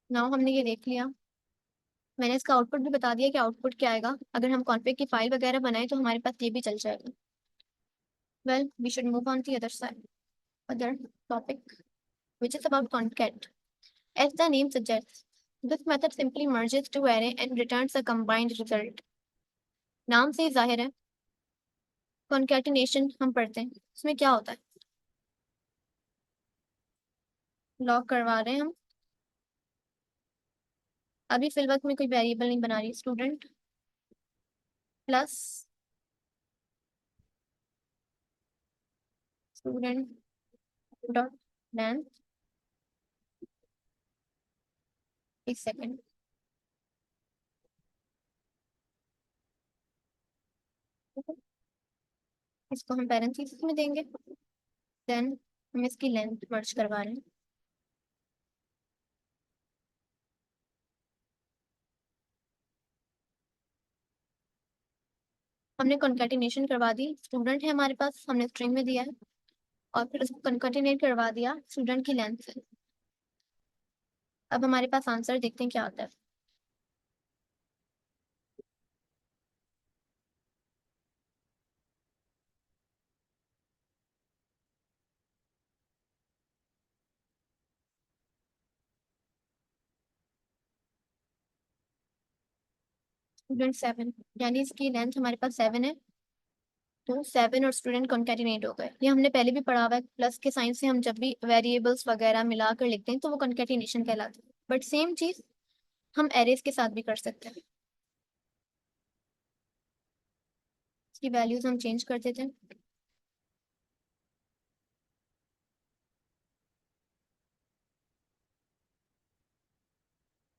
नाउ हमने ये देख लिया, मैंने इसका आउटपुट भी बता दिया कि आउटपुट क्या आएगा। अगर हम कॉन्फ़िग की फाइल वगैरह बनाए तो हमारे पास ये भी चल जाएगा। Well we should move on to other side, other topic which is about concat. As the name suggests, this method simply merges two array and returns a combined result. नाम से ही जाहिर है concatenation हम पढ़ते हैं, इसमें क्या होता है, लॉग करवा रहे हैं हम अभी फिल वक्त में कोई वेरिएबल नहीं बना रही, student plus student dot length. एक सेकेंड, इसको हम पैरेंथेसिस में देंगे, देन हम इसकी लेंथ मर्ज करवा रहे हैं। हमने कॉन्केटिनेशन करवा दी, स्टूडेंट है हमारे पास, हमने स्ट्रिंग में दिया है, और फिर उसको कॉन्केटिनेट करवा दिया स्टूडेंट की लेंथ से। अब हमारे पास आंसर देखते हैं क्या आता है। स्टूडेंट 7, यानी इसकी लेंथ हमारे पास 7 है, तो 7 और स्टूडेंट कॉन्केटिनेट हो गए। ये हमने पहले भी पढ़ा हुआ है, प्लस के साइन से हम जब भी वेरिएबल्स वगैरह मिलाकर लिखते हैं तो वो कॉन्केटिनेशन कहलाता है। बट सेम चीज हम एरेज के साथ भी कर सकते हैं। इसकी वैल्यूज हम चेंज कर देते हैं।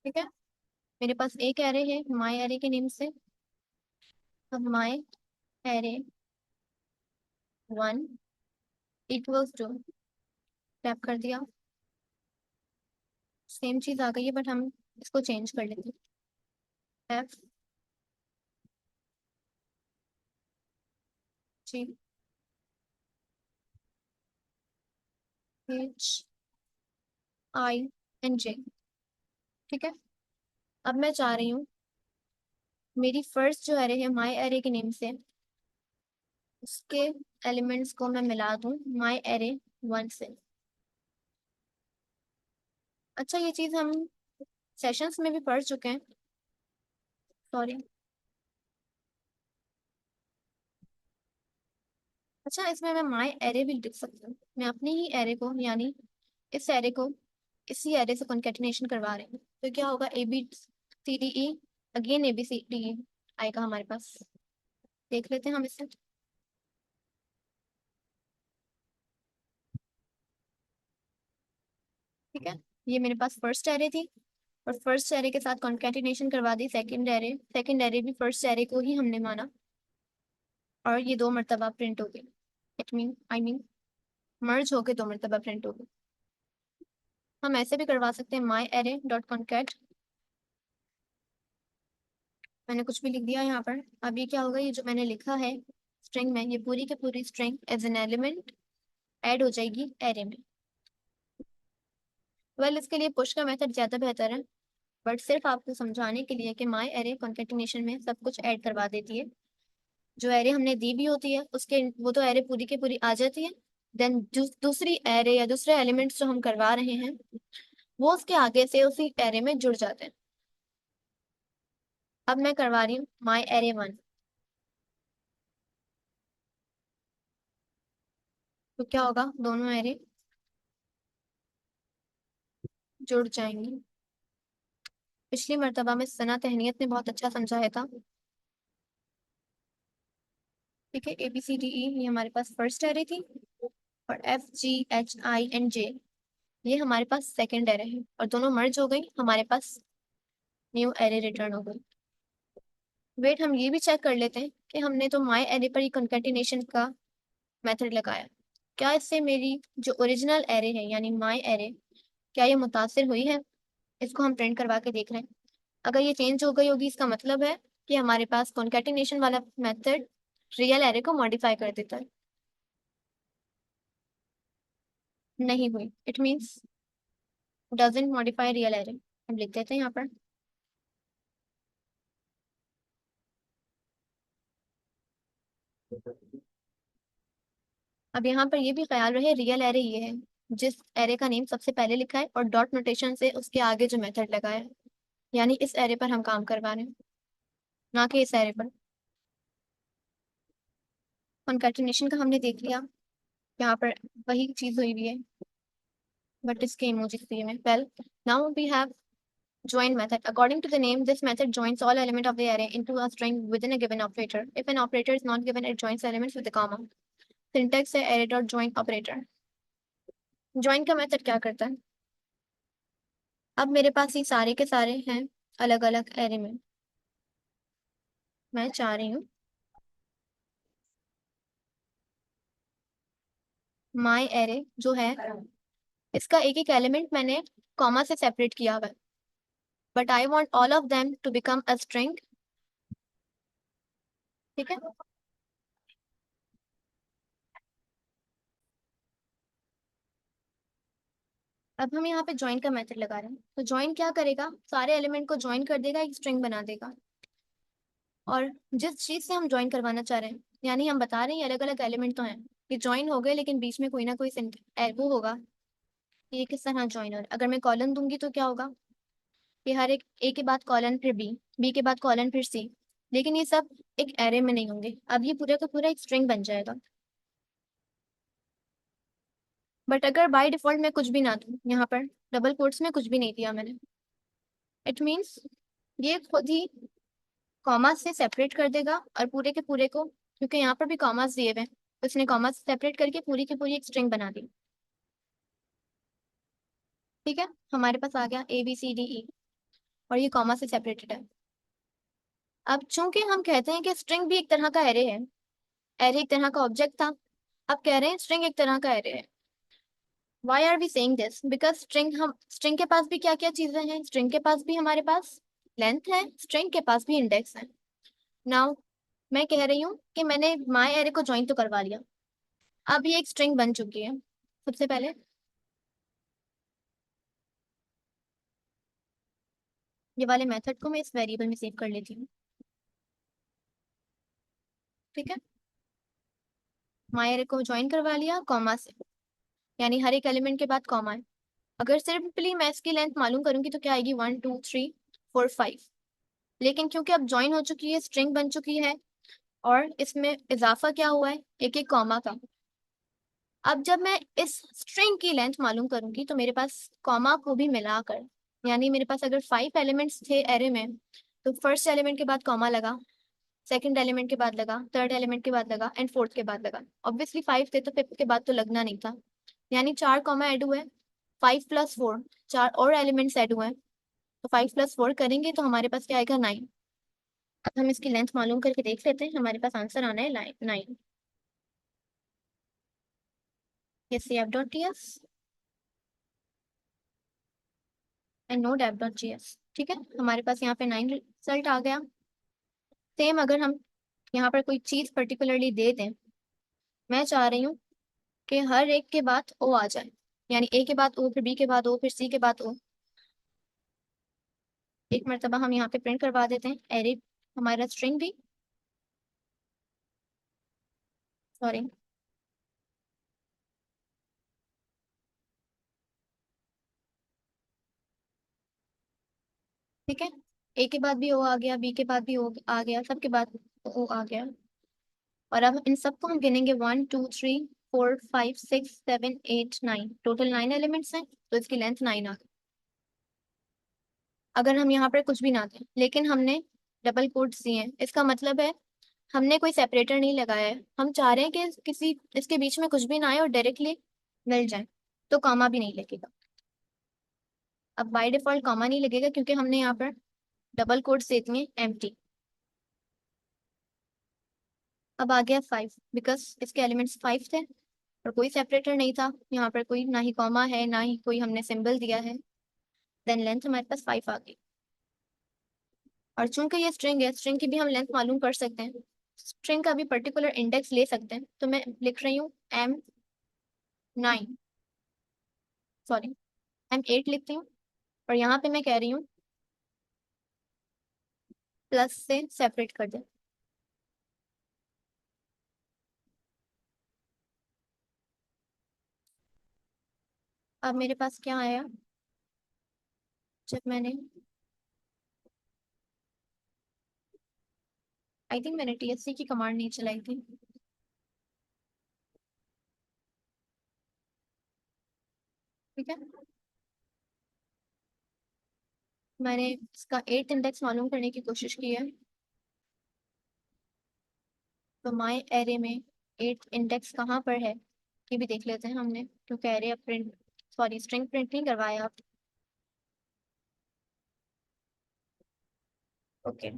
ठीक है, मेरे पास एक एरे है माई एरे के नेम से। अब my array 1 equals to, tap कर दिया, सेम चीज आ गई है, बट हम इसको चेंज कर लेते हैं। F G H I N J. ठीक है, अब मैं चाह रही हूँ मेरी फर्स्ट जो एरे है माई एरे के नेम से, उसके एलिमेंट्स को मैं मिला दूं माई एरे 1 से। अच्छा, ये चीज हम सेशंस में भी पढ़ चुके हैं, सॉरी। अच्छा, इसमें मैं माई एरे भी लिख सकती हूँ, मैं अपनी ही एरे को, यानी इस एरे को इसी एरे से कॉन्केटिनेशन करवा रही हूँ, तो क्या होगा, A B C D E, again A B C D E आएगा हमारे पास। देख लेते हैं हम इसे। ठीक है, ये मेरे पास फर्स्ट एरे थी, और फर्स्ट एरे के साथ कॉन्केटिनेशन करवा the second array, second array भी फर्स्ट एरे को ही हमने माना, और ये 2 मरतबा प्रिंट हो गई। इट मीन आई मीन मर्ज होके 2 मरतबा प्रिंट हो गई। हम ऐसे भी करवा सकते हैं, माई एरे डॉट कॉन्केट, मैंने कुछ भी लिख दिया यहाँ पर। अब ये क्या होगा, ये जो मैंने लिखा है स्ट्रिंग में, ये पूरी की पूरी string as an element add हो जाएगी एरे में। वेल, इसके लिए पुश का मेथड ज़्यादा बेहतर है, बट सिर्फ आपको समझाने के लिए कि माई एरे कॉन्केटिनेशन में सब कुछ ऐड करवा देती है। जो एरे हमने दी भी होती है उसके, वो तो एरे पूरी की पूरी आ जाती है, देन दूसरी एरे या दूसरे एलिमेंट्स जो हम करवा रहे हैं वो उसके आगे से उसी एरे में जुड़ जाते हैं। अब मैं करवा रही हूँ माई एरे 1, तो क्या होगा, दोनों एरे जुड़ जाएंगी। पिछली मर्तबा में सना तहनीत ने बहुत अच्छा समझाया था। ठीक है, ए बी सी डी ई ये हमारे पास फर्स्ट एरे थी, और F G H I and J ये हमारे पास सेकंड एरे है, और दोनों मर्ज हो गई, हमारे पास न्यू एरे रिटर्न हो गई। वेट, हम ये भी चेक कर लेते हैं कि हमने तो माई एरे पर ही कंकेटिनेशन का मेथड लगाया, क्या इससे मेरी जो ओरिजिनल एरे है यानी माई एरे, क्या ये मुतासिर हुई है। इसको हम प्रिंट करवा के देख रहे हैं। अगर ये चेंज हो गई होगी, इसका मतलब है कि हमारे पास कॉन्केटिनेशन वाला मेथड रियल एरे को मॉडिफाई कर देता है। नहीं हुई, it means doesn't modify real array. हम लिख देते हैं यहाँ पर। अब यहाँ पर ये भी ख्याल रहे, रियल एरे ये है जिस एरे का नेम सबसे पहले लिखा है और डॉट नोटेशन से उसके आगे जो मेथड लगाया है, यानी इस एरे पर हम काम करवा रहे हैं, ना कि इस एरे पर। कॉन्केटिनेशन का हमने देख लिया, यहाँ पर वही चीज हुई हुई है, बट इसके इमोजी दिए में। Well, now we have Join method. According to the name, this method joins all element of the array into a string within a given operator. If an operator is not given, it joins elements with a comma. Syntax है array dot join operator. Join का method क्या करता है? अब मेरे पास ये सारे के सारे हैं अलग अलग array में. मैं चाह रही हूँ my array जो है इसका एक एक एलिमेंट मैंने कॉमा से सेपरेट किया हुआ है. But I want all of them to become a string. ठीक है. अब हम यहाँ पे ज्वाइन का मेथड लगा रहे हैं. तो ज्वाइन क्या करेगा? सारे एलिमेंट को ज्वाइन कर देगा, एक स्ट्रिंग बना देगा. और जिस चीज से हम ज्वाइन करवाना चाह रहे हैं, यानी हम बता रहे हैं अलग अलग एलिमेंट तो हैं कि ज्वाइन हो गए, लेकिन बीच में कोई ना कोई वो होगा. ये किस तरह ज्वाइन हो रहा है? अगर मैं कॉलन दूंगी तो क्या होगा? ये हर एक ए के बाद कॉलन फिर बी, बी के बाद कॉलन फिर सी. लेकिन ये सब एक एरे में नहीं होंगे. अब ये पूरा का पूरा एक स्ट्रिंग बन जाएगा. बट अगर बाय डिफॉल्ट मैं कुछ भी ना दूं, यहाँ पर डबल कोट्स में कुछ भी नहीं दिया मैंने, इट मीन्स ये खुद ही कॉमा से सेपरेट कर देगा और पूरे के पूरे को, क्योंकि यहाँ पर भी कॉमास दिए हुए हैं, तो इसने कॉमा से सेपरेट करके पूरी की पूरी एक स्ट्रिंग बना दी. ठीक है. हमारे पास आ गया ABCDE और ये कॉमा से सेपरेटेड है. अब चूंकि हम कहते हैं कि स्ट्रिंग भी एक तरह का एरे है, एरे एक तरह का ऑब्जेक्ट था, अब कह रहे हैं स्ट्रिंग एक तरह का एरे है. Why are we saying this? Because string के पास भी क्या क्या चीजें हैं? स्ट्रिंग के पास भी हमारे पास लेंथ है, स्ट्रिंग के पास भी इंडेक्स है. नाउ मैं कह रही हूँ कि मैंने माई एरे को ज्वाइन तो करवा लिया. अब ये एक स्ट्रिंग बन चुकी है. सबसे पहले ये वाले मेथड को मैं इस वेरिएबल में सेव कर लेती हूँ. ठीक है. माई एरे को ज्वाइन करवा लिया कॉमा से, यानी हर एक एलिमेंट के बाद कॉमा है. अगर सिंपली मैं इसकी लेंथ मालूम करूंगी तो क्या आएगी? 1 2 3 4 5. लेकिन क्योंकि अब ज्वाइन हो चुकी है, स्ट्रिंग बन चुकी है, और इसमें इजाफा क्या हुआ है? एक एक कॉमा का. अब जब मैं इस स्ट्रिंग की लेंथ मालूम करूंगी तो मेरे पास कॉमा को भी मिलाकर, यानी मेरे पास अगर 5 एलिमेंट्स थे एरे में, तो फर्स्ट एलिमेंट के बाद कॉमा लगा, सेकंड एलिमेंट के बाद लगा, थर्ड एलिमेंट के बाद लगा, एंड फोर्थ के बाद लगा. ऑब्वियसली 5 थे तो फिफ्थ के बाद तो लगना नहीं था. यानी 4 कॉमा ऐड हुए. 5 + 4, 4 और एलिमेंट्स ऐड हुए. तो 5 + 4 करेंगे तो हमारे पास क्या आएगा? 9. अब हम इसकी लेंथ मालूम करके देख लेते हैं. हमारे पास आंसर आना है 9. ये cf.ts एंड node.app.js. ठीक है. हमारे पास यहाँ पे 9 रिजल्ट आ गया. सेम अगर हम यहाँ पर कोई चीज पर्टिकुलरली दे दें, मैं चाह रही हूँ कि हर एक के बाद ओ आ जाए, यानी ए के बाद ओ, फिर बी के बाद ओ, फिर सी के बाद ओ. एक मरतबा हम यहाँ पे प्रिंट करवा देते हैं एरे, हमारा स्ट्रिंग भी, सॉरी, ठीक है. ए के बाद भी ओ आ गया, बी के बाद भी ओ आ गया, सबके बाद ओ आ गया. और अब इन सबको हम गिनेंगे 1 2 3 4 5 6 7 8 9, टोटल 9 एलिमेंट्स हैं, तो इसकी लेंथ 9 आ गई. अगर हम यहाँ पर कुछ भी ना दें, लेकिन हमने डबल कोट्स दिए हैं, इसका मतलब है हमने कोई सेपरेटर नहीं लगाया है. हम चाह रहे हैं कि किसी इसके बीच में कुछ भी ना आए और डायरेक्टली मिल जाए, तो कॉमा भी नहीं लगेगा. अब बाय डिफॉल्ट कॉमा नहीं लगेगा क्योंकि हमने यहाँ पर डबल कोट्स दे दिए एम्प्टी. अब आ गया 5, बिकॉज इसके एलिमेंट्स 5 थे और कोई सेपरेटर नहीं था यहाँ पर, कोई ना ही कॉमा है ना ही कोई हमने सिंबल दिया है. देन लेंथ हमारे पास 5 आ गई. और चूंकि ये स्ट्रिंग है, स्ट्रिंग की भी हम लेंथ मालूम कर सकते हैं, स्ट्रिंग का भी पर्टिकुलर इंडेक्स ले सकते हैं. तो मैं लिख रही हूँ M9, सॉरी M8 लिखती हूँ. और यहाँ पे मैं कह रही हूँ प्लस से सेपरेट कर दे. अब मेरे पास क्या आया? जब मैंने, आई थिंक मैंने TSC की कमांड नहीं चलाई थी. ठीक है. मैंने इसका 8th इंडेक्स मालूम करने की कोशिश की है। तो माई एरे में 8th इंडेक्स कहाँ पर है ये भी देख लेते हैं हमने, क्योंकि एरे अब प्रिंट, सॉरी स्ट्रिंग प्रिंट नहीं करवाया आप। ओके,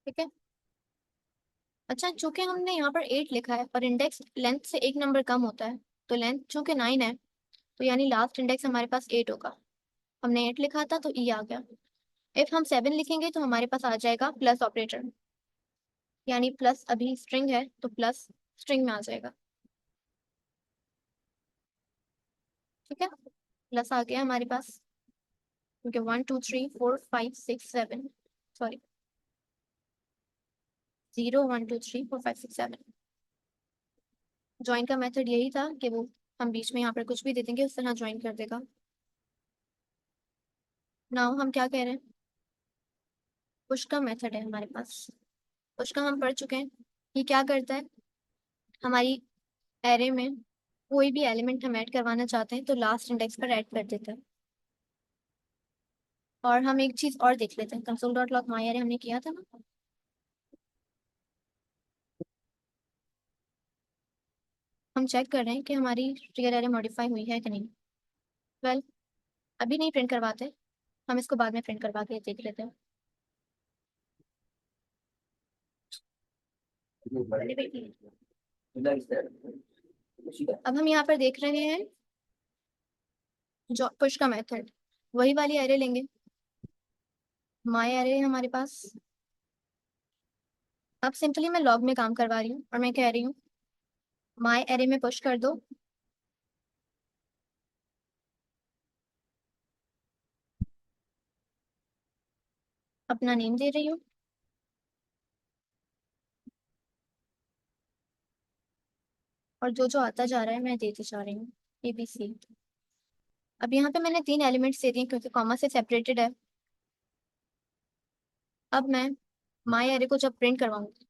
ठीक है। अच्छा, चूंकि हमने यहाँ पर 8 लिखा है और इंडेक्स लेंथ से एक नंबर कम होता है, तो लेंथ चूंकि 9 है, तो यानी लास्ट इंडेक्स हमारे पास 8 होगा। हमने 8 लिखा था तो ई आ गया। इफ हम 7 लिखेंगे तो हमारे पास आ जाएगा प्लस ऑपरेटर, यानी प्लस अभी स्ट्रिंग है तो प्लस स्ट्रिंग में आ जाएगा। ठीक है, प्लस आ गया हमारे पास, क्योंकि 1 2 3 4 5 6 7, सॉरी 0 1 2 3 4 5 6 7। ज्वाइन का मेथड यही था कि वो हम बीच में यहाँ पर कुछ भी दे देंगे उस तरह ज्वाइन कर देगा। नाउ हम क्या कह रहे हैं, पुश का मेथड है हमारे पास। पुश का हम पढ़ चुके हैं। ये क्या करता है, हमारी एरे में कोई भी एलिमेंट हम ऐड करवाना चाहते हैं तो लास्ट इंडेक्स पर ऐड कर देता है। और हम एक चीज और देख लेते हैं, कंसोल डॉट लॉग माई एरे हमने किया था ना। हम चेक कर रहे हैं कि हमारी रियल एरे मॉडिफाई हुई है कि नहीं। वेल, अभी नहीं प्रिंट करवाते, हम इसको बाद में प्रिंट करवा के देख लेते हैं। अब हम यहाँ पर देख रहे हैं जो पुश का मेथड, वही वाली एरे लेंगे। माई एरे हमारे पास। अब सिंपली मैं लॉग में काम करवा रही हूँ और मैं कह रही हूँ माई एरे में पुश कर दो। अपना नेम दे रही हूँ और जो जो आता जा रहा है मैं देती जा रही हूँ, ABC। अब यहाँ पे मैंने 3 एलिमेंट्स दे दिए क्योंकि कॉमा से सेपरेटेड है। अब मैं माई एरे को जब प्रिंट करवाऊंगी,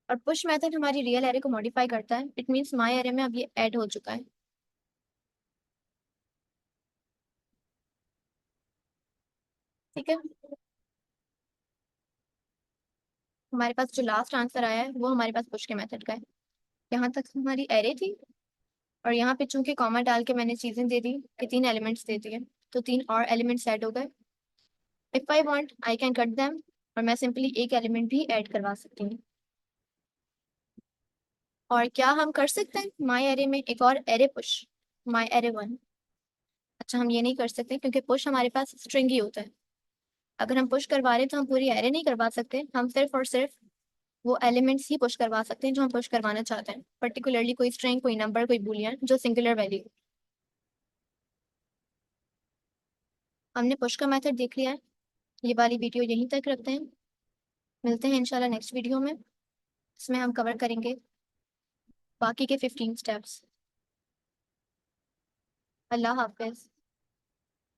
और पुश मेथड हमारी रियल एरे को मॉडिफाई करता है, इट मीन्स माई एरे में अब ये ऐड हो चुका है। ठीक है, हमारे पास जो लास्ट आंसर आया है वो हमारे पास पुश के मेथड का है। यहाँ तक हमारी एरे थी, और यहाँ पे चूंकि कॉमा डाल के मैंने चीजें दे दी कि 3 एलिमेंट्स दे दिए, तो 3 और एलिमेंट्स ऐड हो गए। If I want I can cut them, और मैं सिंपली एक एलिमेंट भी ऐड करवा सकती हूँ। और क्या हम कर सकते हैं माई एरे में एक और एरे पुश, माई एरे 1। अच्छा, हम ये नहीं कर सकते क्योंकि पुश हमारे पास स्ट्रिंग ही होता है। अगर हम पुश करवा रहे हैं तो हम पूरी एरे नहीं करवा सकते, हम सिर्फ और सिर्फ वो एलिमेंट्स ही पुश करवा सकते हैं जो हम पुश करवाना चाहते हैं, पर्टिकुलरली कोई स्ट्रिंग, कोई नंबर, कोई बूलियन जो सिंगुलर वैल्यू। हमने पुश का मेथड देख लिया है। ये वाली वीडियो यहीं तक रखते हैं, मिलते हैं इंशाल्लाह नेक्स्ट वीडियो में। इसमें हम कवर करेंगे बाकी के 15 स्टेप्स। अल्लाह हाफिज।